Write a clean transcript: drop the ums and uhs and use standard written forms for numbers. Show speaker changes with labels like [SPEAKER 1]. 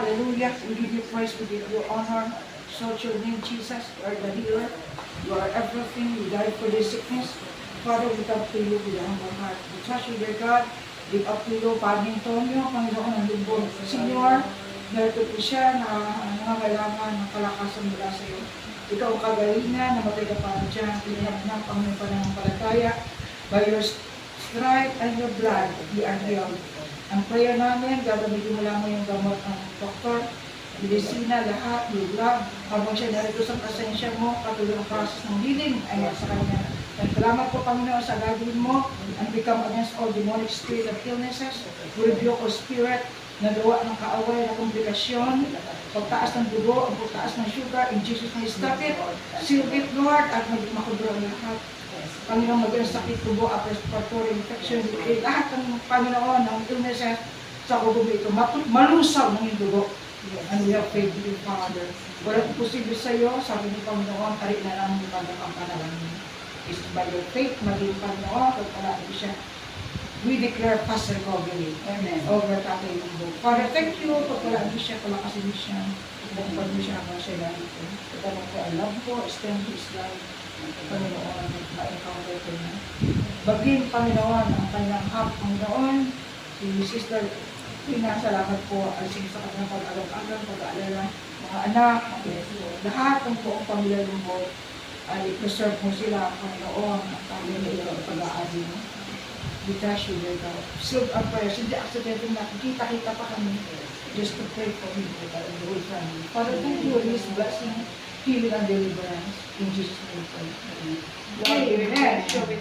[SPEAKER 1] Hallelujah. We give you praise, we give you honor. So your name, Jesus, you are the healer. You are everything. You died for this sickness. Father, we come to you with a humble heart. We trust you, dear God. Give up to you, Padre Antonio, Panginoon ng lubog. Senyor, narito po siya na nangangailangan ng kalakasan mula sa iyo. Ikaw ang kagalingan, namatay ka para dyan. Tinanap ng Panginoon pananampalataya. By your stripe and your blood, we are healed. Ang prayer namin, gagamitin mo lamang yung gamot ng doktor, medisina, lahat, yung love. Habang siya narito sa presensya mo, patuloy ang process ng healing ay sa kanya. And salamat po, Panginoon, sa gagawin mo and become against all demonic spirit of illnesses. We rebuke all spirit na gawa ng kaaway na komplikasyon, pagtaas ng dugo, ang pagtaas ng sugar, in Jesus' name, stop it, seal it, Lord, at maging makudro ang lahat. Panginoon, maging sakit, tubo, respiratory infection, lahat ng Panginoon, ng illnesses sa kubo ito, malusaw ng yung dugo. And we have faith in you, Father. Walang posible sa iyo, sabi ni Panginoon, tarik na lang yung ang panalangin. It's by your faith, maging Panginoon, pagpalaki siya. We declare fast recovery. Amen. Over Tatay Lumbo. Father, thank you, pagpalaki siya, palakasin siya. Pagpalaki mo siya habang siya lang ito. Pagpalaki ko, I love ko, extend his life. Panginoon, ma-encounter ko na. Baging, Panginoon, ang kanyang hap, Panginoon, si Sister pinasalamat po alisin sa kanyang pag-alam-alam, pag-aalala, mga anak, lahat ng buong pamilya Lumbo ay preserve mo sila, Panginoon, ang pamilya ito, pag-aali mo. We trust you, dear God. Seal our prayers. Hindi accidental na kita-kita pa kami just to pray for him and the whole family. Father, thank you for his blessing, healing and deliverance. In Jesus' name, we pray. Amen.